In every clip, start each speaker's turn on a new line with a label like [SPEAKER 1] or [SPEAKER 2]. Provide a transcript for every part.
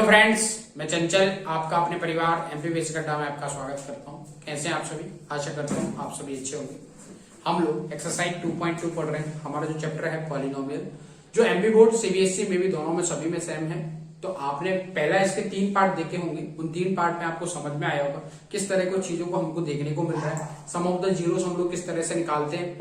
[SPEAKER 1] Friends, मैं चंचल आपका अपने परिवार एमपीबीएस अड्डा में आपका स्वागत करता हूं। कैसे हैं आप सभी? आशा करता हूं आप सभी अच्छे होंगे। हम लोग एक्सरसाइज 2.2 पढ़ रहे हैं। हमारा जो चैप्टर है पॉलिनोमियल, जो एमपी बोर्ड सीबीएसई में भी दोनों में सभी में सेम है। तो आपने पहला इसके 3 पार्ट देखे होंगे। उन 3 पार्ट में आपको समझ में आया होगा किस तरह की चीजों को हमको देखने को मिल रहा है। सम ऑफ द जीरोस हम लोग किस तरह से निकालते हैं,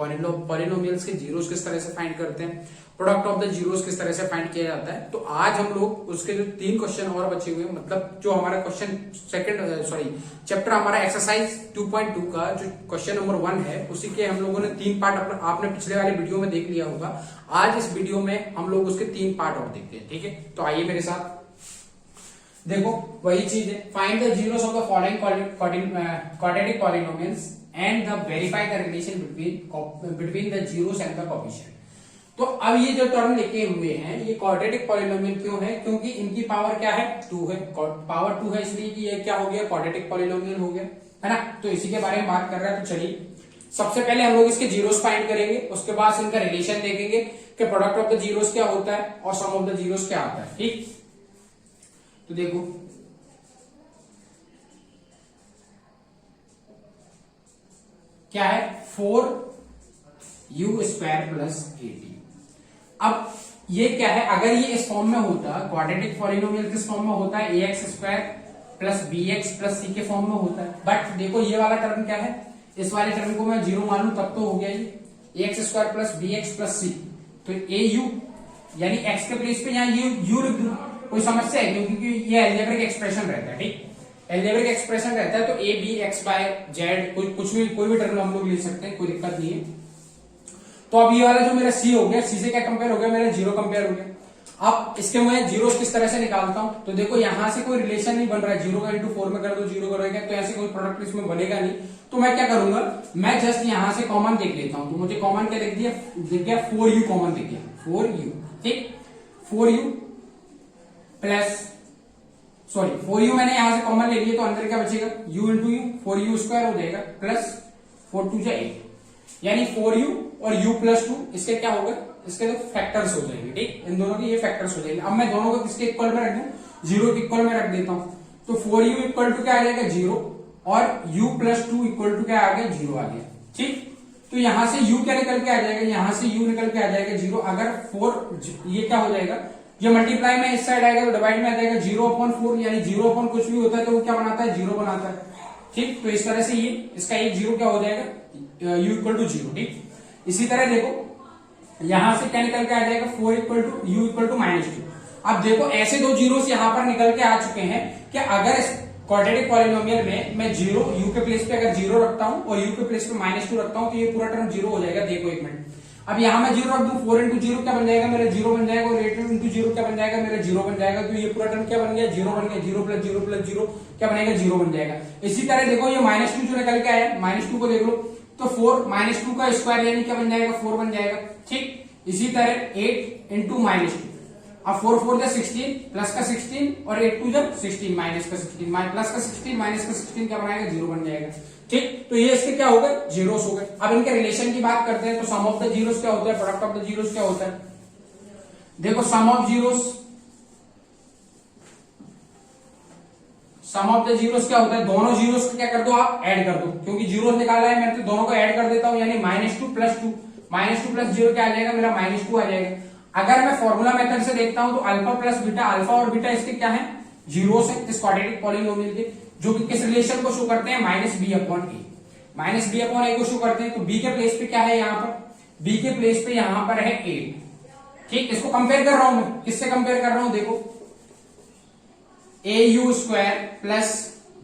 [SPEAKER 1] पॉलिनोमियल्स के जीरोस किस तरह से फाइंड करते हैं, प्रोडक्ट ऑफ द जीरोस किस तरह से फाइंड किया जाता है। तो आज हम लोग उसके जो 3 क्वेश्चन और बचे हुए हैं, मतलब जो हमारा क्वेश्चन चैप्टर हमारा एक्सरसाइज 2.2 का जो क्वेश्चन नंबर 1 है, उसी के हम लोगों ने 3 पार्ट आपने पिछले वाले वीडियो में देख लिया होगा। आज इस वीडियो में हम लोग उसके 3 पार्ट और देखते हैं। ठीक है, तो आइए मेरे साथ। देखो वही चीज है, find the zeros of the following quadratic polynomials and the verify the relation between the zeros and the coefficient. तो अब ये जो टर्म लिखे हुए हैं, ये क्वाड्रेटिक पॉलिनोमियल क्यों है? क्योंकि इनकी पावर क्या है? 2 है। पावर 2 है इसलिए कि ये क्या हो गया? क्वाड्रेटिक पॉलिनोमियल हो गया, है ना। तो इसी के बारे में बात कर रहे हैं। तो चलिए सबसे पहले हम लोग इसके जीरोस फाइंड करेंगे, उसके बाद इनका रिलेशन देखेंगे कि प्रोडक्ट ऑफ द जीरोस क्या होता है और सम ऑफ द जीरोस क्या आता है। ठीक, तो देखो क्या है, 4u स्क्वायर प्लस 80। अब ये क्या है? अगर ये इस फॉर्म में होता, क्वाड्रेटिक पॉलिनोमियल किस फॉर्म में होता है? ax square plus bx plus c के फॉर्म में होता है। बट देखो ये वाला टर्म क्या है, इस वाले टर्म को मैं जीरो मानूं तब तो हो गया ये ax square plus bx plus c। तो au यानी x के प्लेस पे यहाँ u लिख दूं, कोई समस्या है? क्योंकि ये अलजेब्रिक एक्सप्रेशन रहता है। ठीक, अलजेब्रिक एक्सप्रेशन रहता है तो a b x by z कोई भी टर्म हम लोग ले सकते हैं, कोई दिक्कत नहीं है। तो अब ये वाला जो मेरा c हो गया, c से क्या कंपेयर हो गया? मेरा 0 कंपेयर हो गया। अब इसके मैं जीरोस किस तरह से निकालता हूं? तो देखो यहां से कोई रिलेशन नहीं बन रहा है। 0 का इंटू 4 में कर दो 0 करोगे तो ऐसे कोई प्रोडक्ट इसमें बनेगा नहीं। तो मैं क्या करूंगा, मैं जस्ट यहां से कॉमन देख लेता हूं। तो मुझे कॉमन क्या दिख गया? 4u कॉमन दिख गया, 4u। ठीक, 4u प्लस 4u मैंने यहां से कॉमन ले लिया, तो अंदर क्या बचेगा? u into you, 4u square हो जाएगा प्लस 4 2 8, यानी 4u और u प्लस 2 इसके क्या होगा? इसके तो फैक्टर्स हो जाएंगे। ठीक, इन दोनों के ये फैक्टर्स हो जाएंगे। अब मैं दोनों को किसके इक्वल में रख दूं? 0 के इक्वल में रख देता हूं। तो 4u इक्वल टू क्या आ जाएगा? 0, और u प्लस 2 इक्वल टू क्या आ गया? 0 आ गया। ठीक, तो यहां से u क्या निकल के आ जाएगा? यहां से u निकल के आ जाएगा 0। अगर 4 ये क्या हो जाएगा? ये मल्टीप्लाई में इस साइड आएगा तो डिवाइड में आ जाएगा 0/4, यानी 0 कुछ भी होता है तो वो क्या बनाता है? 0 बनाता है। ठीक, तो इस तरह से ये इसका एक 0 क्या हो जाएगा? u equal to 0। ठीक, इसी तरह देखो यहां से क्या निकल के आ जाएगा? 4 equal to u equal to -2। अब देखो ऐसे दो जीरोस यहां पर निकल के आ चुके हैं कि अगर इस क्वाड्रेटिक पॉलिनोमियल में मैं 0 u के प्लेस पे अगर 0 रखता हूं और u के प्लेस पे -2 रखता हूं तो ये पूरा टर्म 0 हो जाएगा। देखो एक मिनट, अब यहां मैं 0 रख दूं, 4 इंटू 0 क्या बन जाएगा? मेरा 0 बन जाएगा, और 8 इंटू 0 क्या बन जाएगा? मेरा 0 बन जाएगा। तो ये पूरा टर्म क्या बन गया? 0 बन गया। 0 प्लस 0 प्लस 0 क्या बनेगा? 0 बन जाएगा। इसी तरह देखो ये -2 जो निकल के आया, -2 को देख लो, तो 4 -2 का स्क्वायर यानी क्या बन जाएगा? 4 बन जाएगा। ठीक, इसी तरह 8 इंटू -2, अब 4 4 जा 16, प्लस का 16 और 8 2 जा 16, माइनस का 16, प्लस का 16 माइनस का 16 क्या बनाएगा? 0 बन जाएगा। ठीक, तो ये इसके क्या हो गए? जीरोस हो गए। अब इनके रिलेशन की बात करते हैं। तो सम ऑफ द जीरोस क्या होता है? प्रोडक्ट ऑफ द जीरोस क्या होता है? देखो सम ऑफ द जीरोस क्या होता है? दोनों जीरोस क्या कर दो आप? ऐड कर दो, क्योंकि जीरोस निकाला है मैंने तो दोनों को ऐड कर देता हूं, यानी -2 प्लस 2, -2 प्लस 0 क्या आ जाएगा? मेरा -2 आ जाएगा। अगर मैं फॉर्मूला मेथड से देखता हूं तो अल्फा प्लस बीटा, अल्फा और बीटा इसके क्या है? जीरोस है इस क्वाड्रेटिक पॉलिनोमियल के, जो कि किस रिलेशन को शो करते हैं? -b/a। -b/a को शो करते हैं। तो b के प्लेस पे क्या है? यहाँ पर b के प्लेस पे यहाँ पर है 8। ठीक, इसको कंपेयर कर रहा हूं मैं, किससे कंपेयर कर रहा हूं? देखो au square plus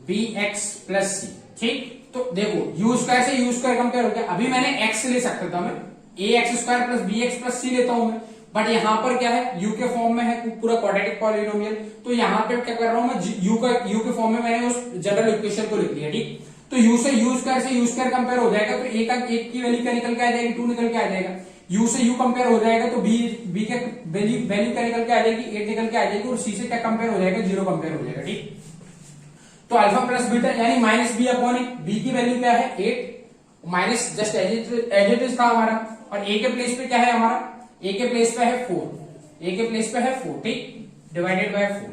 [SPEAKER 1] bx plus c। ठीक, तो देखो u स्क्वायर से u स्क्वायर कंपेयर हो गया। अभी मैंने x ले सकता था, मैं ax square plus bx plus c लेता हूं मैं, बट यहां पर क्या है? u के फॉर्म में है पूरा क्वाड्रेटिक पॉलिनोमियल। तो यहां पे क्या कर रहा हूं मैं? u के फॉर्म में मैंने उस जनरल इक्वेशन को लिख लिया। ठीक, तो u से u स्क्वायर कंपेयर हो जाएगा, तो एक की वैल्यू क्या निकल के आ जाएगी? 2 निकल के आ जाएगा। u से u कंपेयर हो जाएगा तो b के वैल्यू क्या निकल के आ जाएगी? 8 निकल के आ जाएगी, और c से क्या कंपेयर हो जाएगा? 0 कंपेयर हो जाएगा। ठीक, तो अल्फा प्लस बीटा यानी -b/a, b की वैल्यू क्या है? 8, minus just as it is था हमारा, और a के प्लेस पे क्या है हमारा? a के प्लेस पे है 4, a के प्लेस पे है 4। ठीक, डिवाइडेड बाय 4।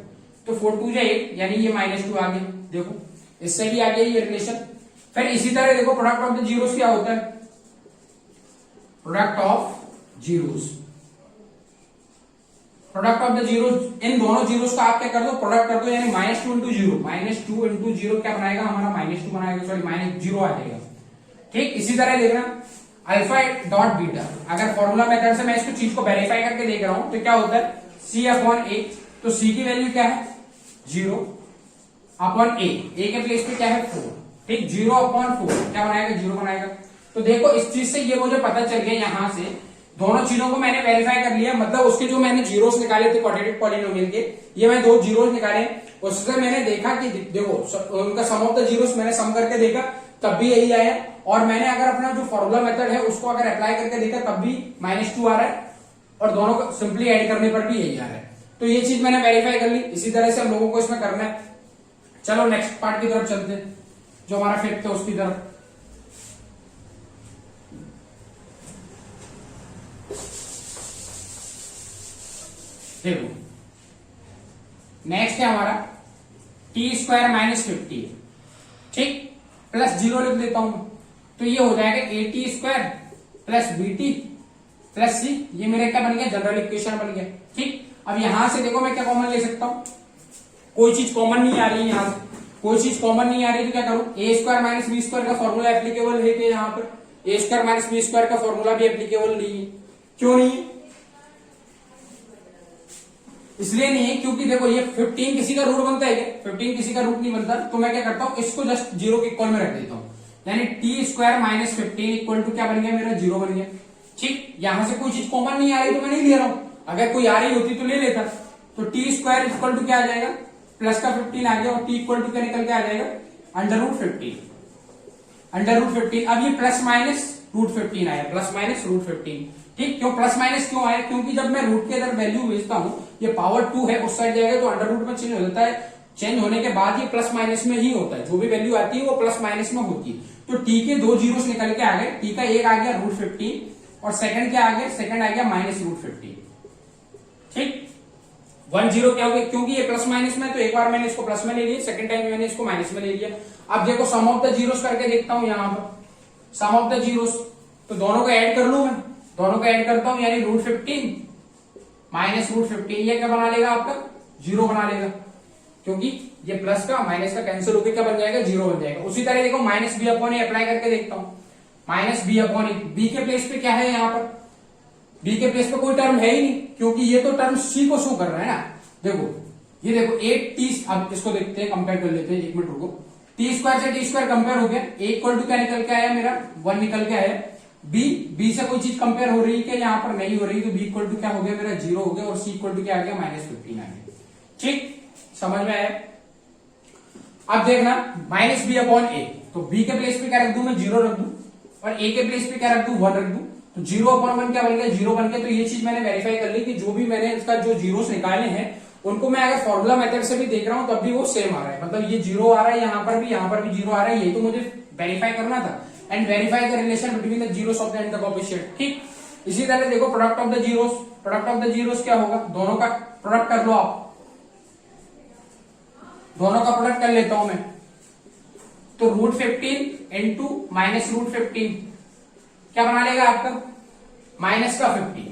[SPEAKER 1] तो 4 2 जा 8 यानी ये -2 आ गया। देखो इससे भी आ गया ये रिलेशन। फिर इसी तरह देखो प्रोडक्ट ऑफ द जीरोस क्या होता है, product of zeros, product of the zeros, इन दोनों जीरोस का आप क्या कर दो, प्रोडक्ट कर दो, यानी -2 इंटू जीरो, -2 इंटू जीरो क्या बनाएगा हमारा, -2 बनाएगा, सॉरी -0 आ जाएगा। ठीक, इसी तरह देखना अल्फा डॉट बीटा, अगर फॉर्मूला मेथड से मैं इसको चीज को वेरीफाई करके देख रहा हूं तो क्या होता है, C अपॉन ए, तो C की वैल्यू क्या है 0 अपॉन ए के प्लेस पे क्या है 4, ठीक, 0 अपॉन 4 क्या बनाएगा 0 बनाएगा। तो देखो इस चीज से ये मुझे पता चल गया, यहां से दोनों चीजों को मैंने वेरीफाई कर लिया, मतलब उसके जो मैंने जीरोस निकाले थे क्वाड्रेटिक पॉलिनोमियल के, ये मैं 2 जीरोस निकाले, उससे मैंने देखा कि देखो उनका सम ऑफ द जीरोस मैंने सम करके देखा तब भी यही आया, और मैंने अगर अपना जो फॉर्मूला मेथड है उसको अगर अप्लाई करके देखा तब भी -2 आ रहा है, और दोनों को सिंपली ऐड करने पर भी यही आ रहा है। तो ये चीज मैंने वेरीफाई कर ली, इसी तरह से हम लोगों को इसमें करना है। चलो नेक्स्ट पार्ट की तरफ चलते हैं, जो हमारा फिफ्थ है उसकी तरफ। देखो नेक्स्ट है हमारा t² -50, ठीक, प्लस 0 लिख देता हूं, तो ये हो जाएगा at² plus bt plus c, ये मेरा क्या बन गया, जनरल इक्वेशन बन गया। ठीक, अब यहां से देखो मैं क्या कॉमन ले सकता हूं, कोई चीज कॉमन नहीं आ रही है, यहां से कोई चीज कॉमन नहीं आ रही तो क्या करूं, a² - b² का फॉर्मूला एप्लीकेबल है कि यहाँ पर a² - b² का फॉर्मूला भी एप्लीकेबल नहीं है। क्यों नहीं है, इसलिए नहीं है क्योंकि देखो ये 15 किसी का रूट बनता है क्या, 15 किसी का रूट नहीं बनता, तो मैं क्या करता हूं इसको जस्ट 0 के इक्वल में रख देता हूं, यानी t² - 15 इक्वल टू क्या बन गया मेरा 0 बन गया। ठीक, यहां से कोई चीज कॉमन नहीं आ रही तो मैं नहीं ले रहा हूं, अगर कोई आ रही होती तो ले लेता, तो t² इक्वल टू क्या आ जाएगा, प्लस का 15 आ गया, और t इक्वल टू क्या निकल के आ जाएगा √15, √15। अब ये प्लस माइनस √15 आया, प्लस माइनस √15। ठीक, क्यों प्लस माइनस क्यों आया, क्योंकि जब मैं रूट के अंदर वैल्यू भेजता हूं, ये पावर 2 है उस साइड जाएगा तो अंडर रूट में चेंज हो जाता है, चेंज होने के बाद ये प्लस माइनस में ही होता है, जो भी वैल्यू आती है वो प्लस माइनस में होती है। तो टी के 2 जीरोस निकल के आ गए, टी का एक आ गया √15 और सेकंड क्या आ गया, सेकंड आ गया -√15। ठीक, 1 0 क्या हो गया, क्योंकि ये प्लस माइनस में, तो एक बार मैंने इसको प्लस में ले लिया, सेकंड टाइम मैंने इसको माइनस में ले लिया। अब देखो सम ऑफ द जीरोस करके देखता हूं, यहां पर सम ऑफ द जीरोस, तो दोनों को ऐड कर लू मैं, दोनों को ऐड करता हूं, यानी √15 -√15, ये क्या बना लेगा आपका 0 बना लेगा, क्योंकि ये प्लस का माइनस का कैंसिल होकर क्या बन जाएगा 0 बन जाएगा। उसी तरह देखो -b/a अप्लाई करके देखता हूं, -b/a, b के प्लेस पे क्या है, यहाँ पर b के प्लेस पे कोई टर्म है ही नहीं, क्योंकि ये तो टर्म c को शो कर रहा है ना। देखो ये देखो 8t, अब इसको देखते हैं, कंपेयर कर लेते हैं, 1 मिनट रुको, t² से t² कंपेयर हो गया, a इक्वल टू क्या निकल के आया मेरा 1 निकल के आया, b से कोई चीज कंपेयर हो रही है क्या, यहाँ पर नहीं हो रही, तो b इक्वल टू क्या हो गया मेरा 0 हो गया, और c इक्वल टू क्या आ गया -15 आ गया। ठीक, समझ में आया। अब देखना -b/a, तो b के प्लेस पे क्या रख दूं मैं 0 रख दूं, और a के प्लेस पे क्या रख दूं 1 रख दूं, तो 0/1 क्या बन गया 0 बन गया। तो ये चीज मैंने वेरीफाई कर ली कि जो भी मैंने इसका जो जीरोस निकाले हैं उनको मैं अगर फॉर्मूला मेथड से भी देख रहा हूं तब भी वो सेम आ रहा है, मतलब ये 0 आ रहा है, यहाँ पर भी 0 आ रहा है, ये तो मुझे वेरीफाई करना था, and verify the relation between the zeros of the end the coefficient. ठीक, इसी तरह देखो product of the zeros, product of the zeros क्या होगा, दोनों का प्रोडक्ट कर लो आप, दोनों का प्रोडक्ट कर लेता हूं मैं, तो √15 इंटू -√15 क्या बना लेगा आपका -50।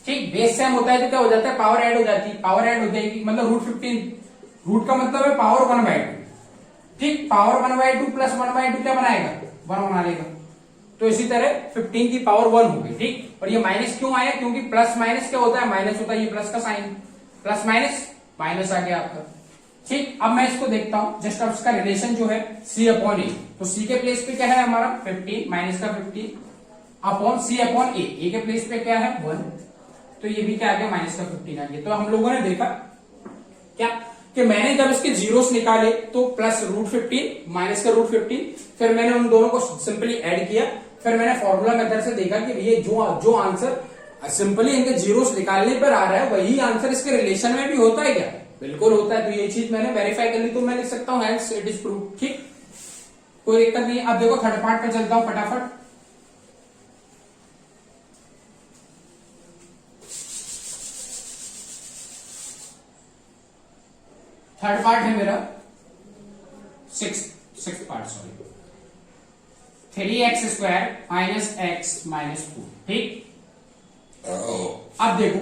[SPEAKER 1] ठीक, बेस सेम होता है तो क्या हो जाता है, पावर ऐड हो जाती है, पावर ऐड हो जाएगी, मतलब √15, रूट का मतलब है पावर 1/2। ठीक, पावर 1/2 प्लस 1/2 क्या बनाएगा 1 बना लेगा, तो इसी तरह 15 की पावर 1 हो गई। ठीक, और ये माइनस क्यों आया, क्योंकि प्लस माइनस क्या होता है, माइनस होता है, ये प्लस का साइन, प्लस माइनस माइनस आ गया आपका। ठीक, अब मैं इसको देखता हूं, जस्ट अब इसका रिलेशन जो है C/a, तो C के प्लेस पे क्या है हमारा 15 माइनस का 15 अपॉन C/a, ए के प्लेस पे क्या है 1, तो ये भी क्या आ गया -15 आ गया। तो हम लोगों ने देखा क्या कि मैंने जब इसके जीरोस निकाले तो प्लस √15 माइनस का √15, फिर मैंने उन दोनों को सिंपली ऐड किया, फिर मैंने फॉर्मूला मेथड से देखा कि ये जो आंसर सिंपली इनके जीरोस निकालने पर आ रहा है वही आंसर इसके रिलेशन में भी होता है क्या, बिल्कुल होता है। तो ये चीज मैंने वेरीफाई कर ली, तो मैं लिख सकता हूं हेंस इट इज प्रूव। ठीक, कोई दिक्कत नहीं। अब देखो थर्ड पार्ट पे चलता हूं फटाफट। थर्ड पार्ट है मेरा six part, sorry, 3x² minus x minus 4, ठीक। अब देखो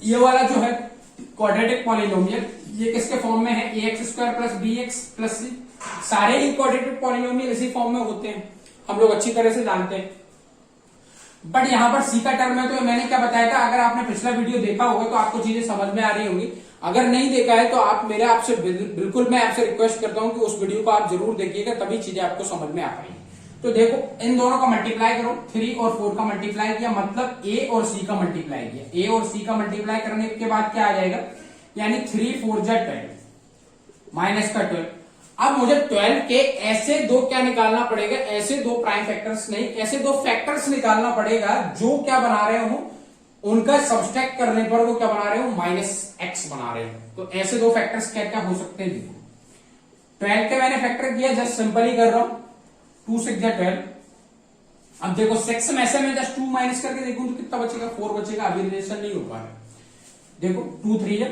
[SPEAKER 1] ये वाला जो है क्वाड्रेटिक पॉलिनोमियल, ये किसके फॉर्म में है, ax² plus bx plus c। सारे ही क्वाड्रेटिक पॉलिनोमियल इसी फॉर्म में होते हैं, हम लोग अच्छी तरह से जानते हैं। बट यहां पर c का टर्म है, तो मैंने क्या बताया था, अगर आपने पिछला वीडियो देखा होगा तो आपको चीजें समझ में आ रही होंगी। अगर नहीं देखा है तो आप मेरे आपसे बिल्कुल मैं आपसे रिक्वेस्ट करता हूं कि उस वीडियो को आप जरूर देखिएगा, तभी चीजें आपको समझ में आ पाएंगी। तो देखो इन दोनों का मल्टीप्लाई करो, 3 और 4 का मल्टीप्लाई किया, मतलब a और c का मल्टीप्लाई किया। a और c का मल्टीप्लाई करने के बाद क्या आ जाएगा, यानी 3 4 जा 12 माइनस का 12। अब मुझे 12 के ऐसे दो क्या निकालना पड़ेगा, ऐसे दो प्राइम फैक्टर्स नहीं, ऐसे दो फैक्टर्स निकालना पड़ेगा जो क्या बना रहे हो, उनका सब्सट्रैक्ट करने पर वो क्या बना रहे हो, -x बना रहे हो। तो ऐसे दो फैक्टर्स क्या क्या हो सकते हैं, देखो 12 के मैंने फैक्टर किया, जस्ट सिंपल ही कर रहा हूं, 2 6 जा 12। अब देखो 6 में ऐसे में जस्ट 2 माइनस करके देखूं तो कितना बचेगा, 4 बचेगा। अभी रिलेशन नहीं हो पा रहा, देखो 2 3 जा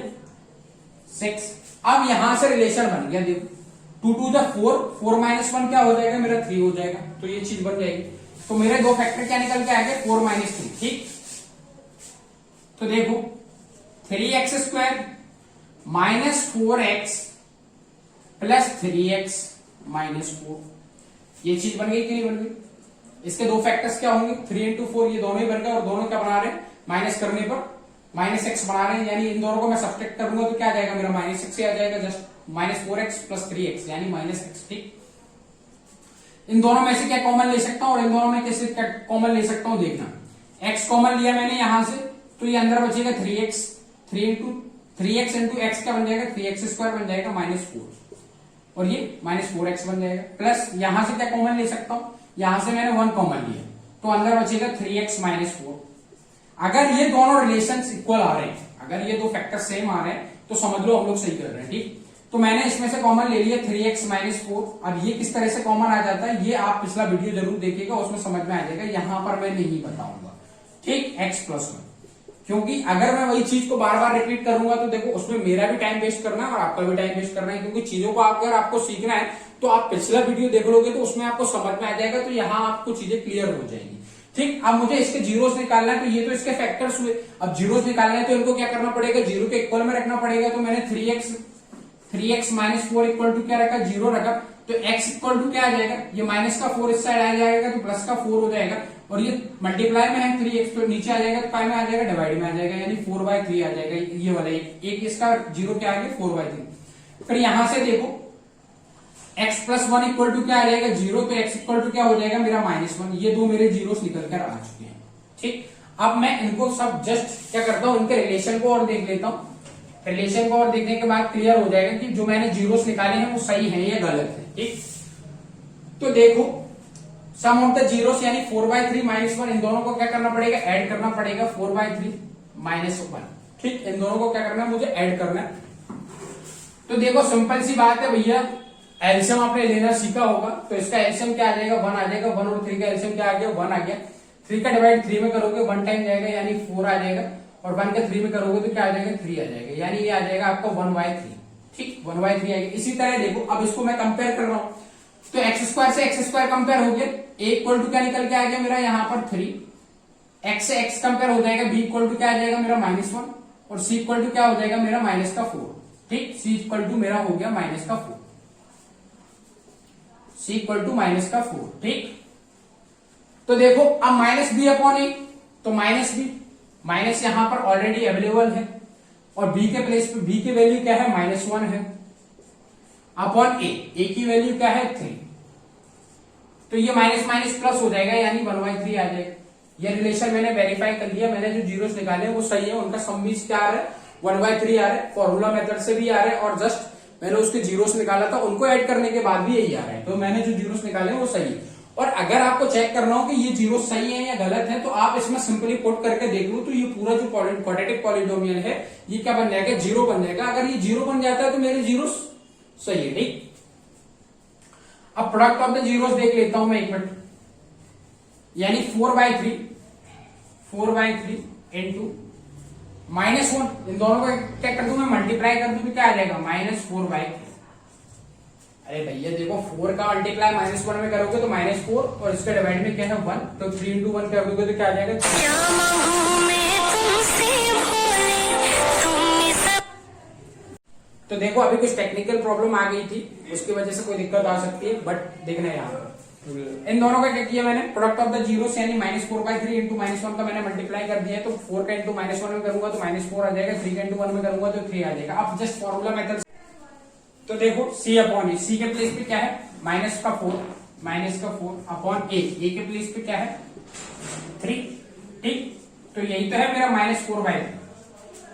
[SPEAKER 1] 6। अब यहां से रिलेशन बन गया, देखो 2 2 जा 4, 4 माइनस 1 क्या हो जाएगा मेरा, 3 हो जाएगा। तो ये चीज बन जाएगी। तो मेरे दो फैक्टर क्या निकल के आ गए, 4 माइनस 3, ठीक। तो देखो 3x² minus 4x plus 3x minus 4, ये चीज बन गई कि नहीं बन गई। इसके दो फैक्टर्स क्या होंगे, 3 इंटू 4, ये दोनों ही बन गए, और दोनों क्या बना रहे हैं, माइनस करने पर -x बना रहे हैं। यानी इन दोनों को मैं सब्ट्रैक्ट करूंगा तो क्या आ जाएगा मेरा, -x ही आ जाएगा, जस्ट -4x प्लस 3x यानी -x, ठीक। इन दोनों में से क्या कॉमन ले सकता हूं, और इन दोनों में कैसे क्या कॉमन ले सकता हूं, देखना। x कॉमन लिया मैंने यहां से, तो ये अंदर बचेगा 3x, 3x इंटू x क्या बन जाएगा, 3x² बन जाएगा -4, और ये -4x बन जाएगा। प्लस यहां से क्या कॉमन ले सकता हूं, यहां से मैंने 1 कॉमन लिया, तो अंदर बचेगा 3x माइनस 4। अगर ये दोनों रिलेशंस इक्वल आ रहे हैं, अगर ये दो फैक्टर सेम आ रहे हैं, तो समझ लो हम लोग सही कर रहे हैं, ठीक। तो मैंने इसमें से कॉमन ले लिया 3x माइनस 4। अब ये किस तरह से कॉमन आ जाता है, ये आप पिछला वीडियो जरूर देखिएगा, उसमें समझ में आ जाएगा। यहां पर मैं नहीं बताऊंगा, ठीक, x प्लस 1, क्योंकि अगर मैं वही चीज को बार बार रिपीट करूंगा तो देखो उसमें मेरा भी टाइम वेस्ट करना है और आपका भी टाइम वेस्ट करना है। क्योंकि चीजों को अगर आपको सीखना है तो आप पिछला वीडियो देख लोगे तो उसमें आपको समझ में आ जाएगा, तो यहाँ आपको चीजें क्लियर हो जाएंगी, ठीक। अब मुझे इसके जीरोस निकालना है, तो ये तो इसके फैक्टर्स हुए। अब जीरोस निकालना है तो इनको क्या करना पड़ेगा, जीरो के इक्वल में रखना पड़ेगा। तो मैंने 3x माइनस 4 इक्वल टू क्या रखा, 0 रखा। तो x इक्वल टू क्या आ जाएगा, ये माइनस का 4 इस साइड आ जाएगा तो प्लस का 4 हो जाएगा, और ये मल्टीप्लाई में है 3x, तो नीचे आ जाएगा तो काय में आ जाएगा, डिवाइड में आ जाएगा, यानी 4/3 आ जाएगा। ये वाला एक इसका 0 क्या आ गया, 4/3। फिर यहां से देखो x प्लस 1 इक्वल टू क्या आ जाएगा, 0, तो x इक्वल टू क्या हो जाएगा मेरा -1। ये दो मेरे जीरोस निकल कर आ चुके हैं, ठीक। अब मैं इनको सब जस्ट क्या करता हूं, इनके रिलेशन को और देख लेता हूं। रिलेशन को और देखने के बाद क्लियर हो जाएगा कि जो मैंने जीरोस निकाले हैं वो सही है या गलत है, ठीक। तो देखो सम ऑफ द जीरोस यानी 4/3 -1, इन दोनों को क्या करना पड़ेगा, ऐड करना पड़ेगा, 4/3 -1, ठीक। इन दोनों को क्या करना है, मुझे ऐड करना है। तो देखो सिंपल सी बात है भैया, एलसीएम आपने लेना सीखा होगा, तो इसका एलसीएम क्या आ जाएगा, 1 आ जाएगा। 1 और 3 का एलसीएम क्या आ गया, 1 आ गया। 3 का डिवाइड 3 में करोगे 1 टाइम जाएगा यानी 4 आ जाएगा, और 1 का 3 में करोगे तो क्या आ जाएगा, 3 आ जाएगा, यानी ये आ जाएगा आपका 1/3, ठीक, 1/3 आएगा। इसी तरह देखो अब इसको मैं कंपेयर कर रहा हूं, तो x² से x² कंपेयर हो गया, a इक्वल टू क्या निकल के आ गया मेरा यहाँ पर 3, x से x कंपेयर हो जाएगा, b इक्वल टू क्या आ जाएगा मेरा -1, और c इक्वल टू क्या हो जाएगा मेरा -4, ठीक। c इक्वल टू मेरा हो गया -4, c इक्वल टू -4, ठीक। तो देखो अब -b/a, तो -b, माइनस यहां पर ऑलरेडी अवेलेबल है, और b के प्लेस पे b की वैल्यू क्या है, -1 है, अपॉन a की वैल्यू क्या है 3, तो ये माइनस माइनस प्लस हो जाएगा यानी 1/3 आ जाएगा। ये रिलेशन मैंने वेरीफाई कर लिया, मैंने जो जीरोस निकाले वो सही है, उनका सम भी क्या आ रहा है, 1/3 आ रहा है, फॉर्मूला मेथड से भी आ रहा है, और जस्ट मैंने उसके जीरोस निकाला था, उनको ऐड करने के बाद भी यही आ रहा है। तो मैंने जो जीरोस निकाले वो सही है। और अगर आपको चेक करना हो कि ये जीरो सही है या गलत है, तो आप इसमें सिंपली पुट करके देख लो, तो ये पूरा जो क्वाड्रेटिक पॉलिनोमियल है ये क्या बन जाएगा, 0 बन जाएगा। अगर ये 0 बन जाता है तो मेरे जीरो सही है, ठीक। अब प्रोडक्ट ऑफ द जीरोस देख लेता हूं मैं एक मिनट, यानी 4/3 इंटू -1, इन दोनों को क्या कर दूं मैं, मल्टीप्लाई कर दूं तो क्या आ जाएगा -4/3। अरे भैया देखो 4 का मल्टीप्लाई -1 में करोगे तो -4 और इसका डिवाइड में क्या है 1, तो 3 into 1 कर दोगे तो क्या आ जाएगा। तो देखो अभी कुछ टेक्निकल प्रॉब्लम आ गई थी, उसकी वजह से कोई दिक्कत आ सकती है, बट देखना है यहाँ पर इन दोनों का क्या किया मैंने, प्रोडक्ट ऑफ द जीरोस यानी -4/3 इंटू -1 का मैंने मल्टीप्लाई कर दिया है, तो 4 का इंटू -1 में करूंगा तो -4 आ जाएगा, 3 का इंटू 1 में करूंगा तो 3 आ जाएगा। अब जस्ट फॉर्मूला मेथड, तो देखो C/E, C के प्लेस पे क्या है -4 अपॉन A के प्लेस पे क्या है 3, ठीक, तो यही तो है मेरा -4/3।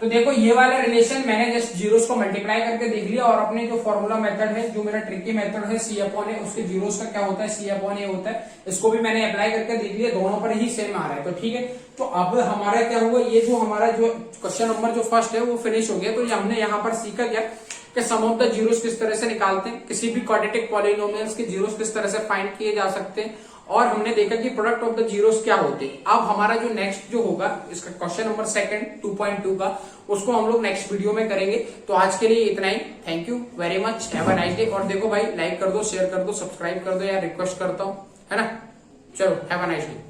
[SPEAKER 1] तो देखो ये वाला रिलेशन मैंने जस्ट जीरोस को मल्टीप्लाई करके देख लिया, और अपने जो फॉर्मूला मेथड है, जो मेरा ट्रिकी मेथड है C/A, उसके जीरोस का क्या होता है C/A होता है, इसको भी मैंने अप्लाई करके देख लिया, दोनों पर ही सेम आ रहा है, तो ठीक है। तो अब हमारा क्या हुआ, ये जो हमारा जो क्वेश्चन नंबर जो फर्स्ट है वो फिनिश हो गया। तो हमने यहाँ पर सीखा क्या कि सम ऑफ द जीरोस किस तरह से निकालते हैं, किसी भी क्वाड्रेटिक पॉलिनोमियल्स के जीरोस किस तरह से फाइंड किए जा सकते हैं, और हमने देखा कि प्रोडक्ट ऑफ द जीरोस क्या होते हैं। अब हमारा जो नेक्स्ट जो होगा इसका क्वेश्चन नंबर सेकंड 2.2 का, उसको हम लोग नेक्स्ट वीडियो में करेंगे। तो आज के लिए इतना ही, thank you very much, have a nice day. और देखो भाई लाइक कर दो, शेयर कर दो, सब्सक्राइब कर दो यार, रिक्वेस्ट करता हूँ, है ना। चलो हैव अ नाइस डे।